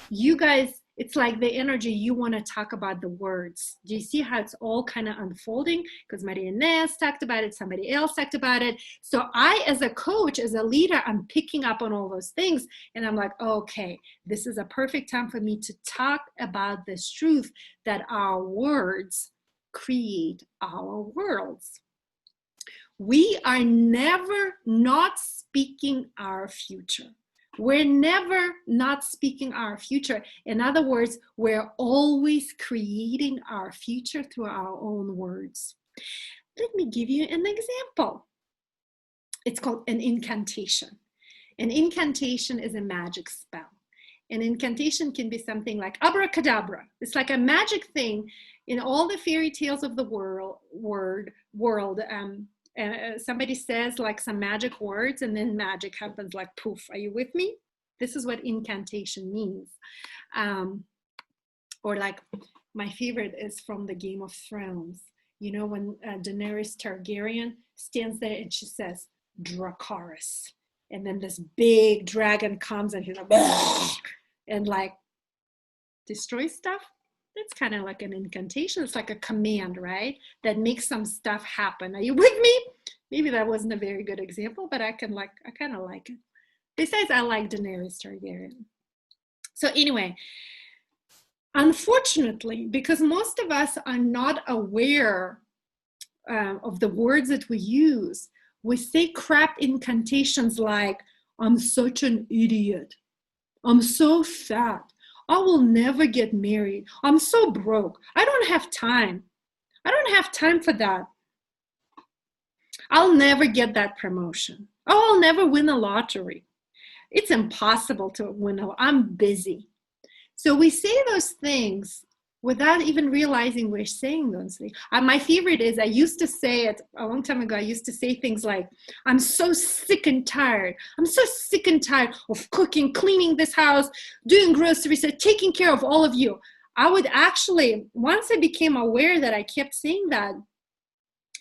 You guys, it's like the energy, you want to talk about the words. Do you see how it's all kind of unfolding? Because Maria Inez talked about it, somebody else talked about it. So I, as a coach, as a leader, I'm picking up on all those things. And I'm like, okay, this is a perfect time for me to talk about this truth that our words create our worlds. We are never not speaking our future. We're never not speaking our future. In other words, we're always creating our future through our own words. Let me give you an example. It's called an incantation. An incantation is a magic spell. An incantation can be something like abracadabra. It's like a magic thing in all the fairy tales of the world. Somebody says like some magic words and then magic happens like poof. Are you with me? This is what incantation means. Or like my favorite is from the Game of Thrones. You know, when Daenerys Targaryen stands there and she says, Dracarys. And then this big dragon comes and he's like, bah! And like destroys stuff. That's kind of like an incantation. It's like a command, right? That makes some stuff happen. Are you with me? Maybe that wasn't a very good example, but I kind of like it. Besides, I like Daenerys Targaryen. So anyway, unfortunately, because most of us are not aware of the words that we use, we say crap incantations like, I'm such an idiot. I'm so fat. I will never get married. I'm so broke. I don't have time. I don't have time for that. I'll never get that promotion. Oh, I'll never win the lottery. It's impossible to win. I'm busy. So we say those things without even realizing we're saying those things. My favorite is, I used to say it a long time ago, I used to say things like, I'm so sick and tired. I'm so sick and tired of cooking, cleaning this house, doing groceries, taking care of all of you. I would actually, once I became aware that I kept saying that,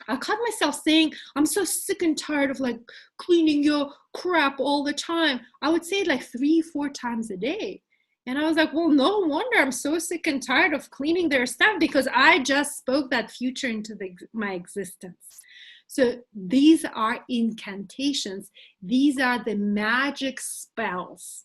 I caught myself saying, I'm so sick and tired of like cleaning your crap all the time. I would say it like 3-4 times a day. And I was like, well, no wonder I'm so sick and tired of cleaning their stuff, because I just spoke that future into my existence. So these are incantations. These are the magic spells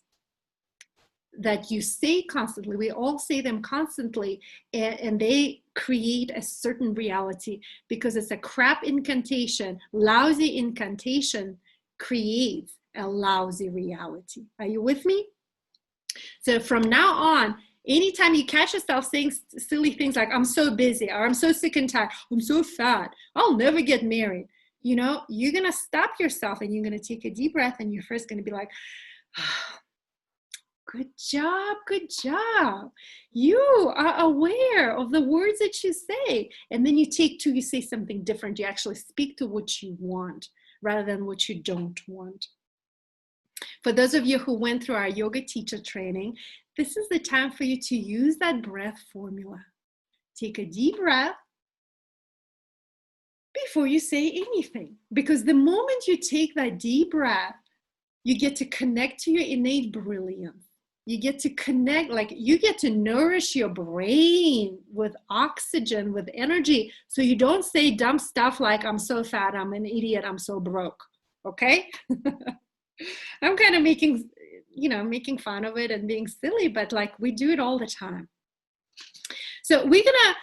that you say constantly. We all say them constantly, and they create a certain reality, because it's a crap incantation. Lousy incantation creates a lousy reality. Are you with me? So from now on, anytime you catch yourself saying silly things like, I'm so busy, or I'm so sick and tired, I'm so fat, I'll never get married, you know, you're going to stop yourself and you're going to take a deep breath, and you're first going to be like, oh, good job, good job. You are aware of the words that you say. And then you take 2, you say something different. You actually speak to what you want rather than what you don't want. For those of you who went through our yoga teacher training, this is the time for you to use that breath formula. Take a deep breath before you say anything, because the moment you take that deep breath, you get to connect to your innate brilliance. You get to connect, like you get to nourish your brain with oxygen, with energy, so you don't say dumb stuff like, I'm so fat, I'm an idiot, I'm so broke, okay? I'm kind of making fun of it and being silly, but like we do it all the time. So we're gonna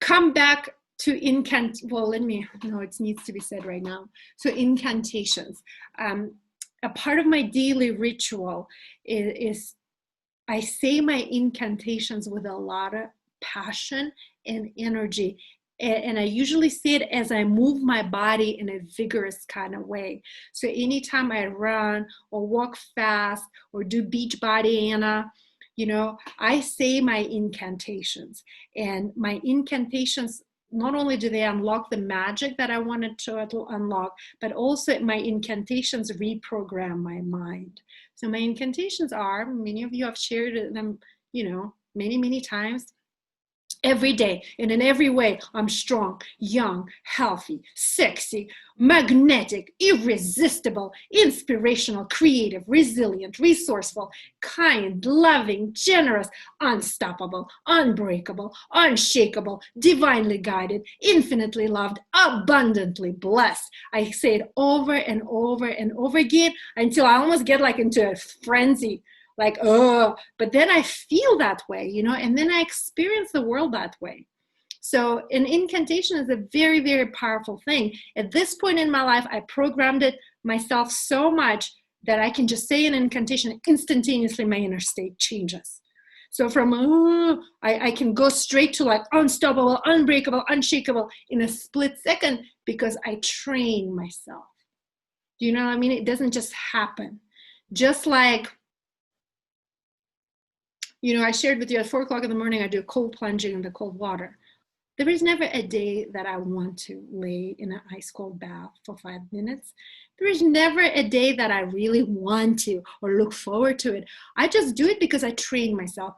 come back to it needs to be said right now. So incantations. A part of my daily ritual is I say my incantations with a lot of passion and energy. And I usually say it as I move my body in a vigorous kind of way. So anytime I run or walk fast or do Beachbody, you know, I say my incantations. And my incantations, not only do they unlock the magic that I wanted to unlock, but also my incantations reprogram my mind. So my incantations are, many of you have shared them, you know, many, many times. Every day and in every way, I'm strong, young, healthy, sexy, magnetic, irresistible, inspirational, creative, resilient, resourceful, kind, loving, generous, unstoppable, unbreakable, unshakable, divinely guided, infinitely loved, abundantly blessed. I say it over and over and over again until I almost get like into a frenzy. Like, oh, but then I feel that way, you know, and then I experience the world that way. So an incantation is a very, very powerful thing. At this point in my life, I programmed it myself so much that I can just say an incantation, instantaneously my inner state changes. So from, I can go straight to like unstoppable, unbreakable, unshakable in a split second because I train myself. Do you know what I mean? It doesn't just happen. Just like, you know, I shared with you at 4 o'clock in the morning, I do cold plunging in the cold water. There is never a day that I want to lay in an ice cold bath for 5 minutes. There is never a day that I really want to or look forward to it. I just do it because I train myself.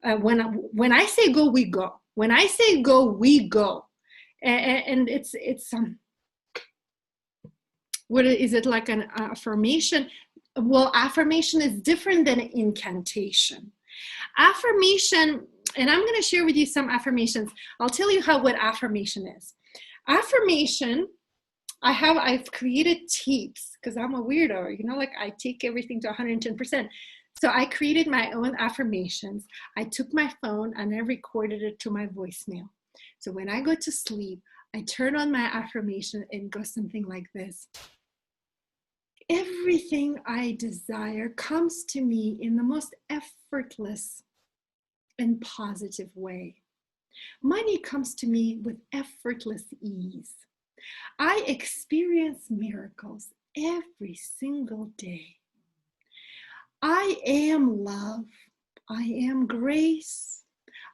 When I say go, we go. When I say go, we go. And it's what is it, like an affirmation? Well, affirmation is different than an incantation. Affirmation, and I'm going to share with you some affirmations. I'll tell you what affirmation is. Affirmation, I've created tapes because I'm a weirdo, you know, like I take everything to 110%. So I created my own affirmations. I took my phone and I recorded it to my voicemail. So when I go to sleep, I turn on my affirmation and go something like this. Everything I desire comes to me in the most effortless and positive way. Money comes to me with effortless ease. I experience miracles every single day. I am love. I am grace.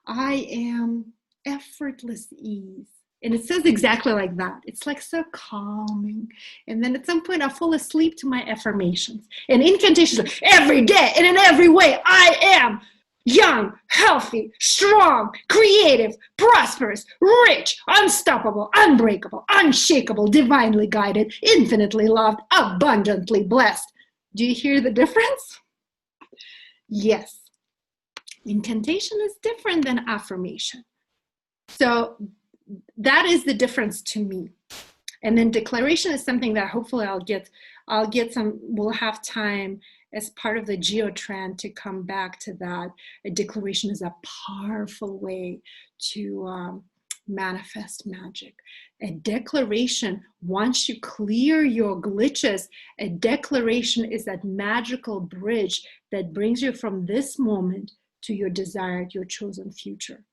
I am effortless ease. And it says exactly like that. It's like so calming. And then at some point I fall asleep to my affirmations. And incantations, every day and in every way, I am young, healthy, strong, creative, prosperous, rich, unstoppable, unbreakable, unshakable, divinely guided, infinitely loved, abundantly blessed. Do you hear the difference? Yes. Incantation is different than affirmation. So that is the difference to me. And then declaration is something that hopefully we'll have time as part of the geotrend to come back to that. A declaration is a powerful way to manifest magic. A declaration, once you clear your glitches, a declaration is that magical bridge that brings you from this moment to your desired, your chosen future.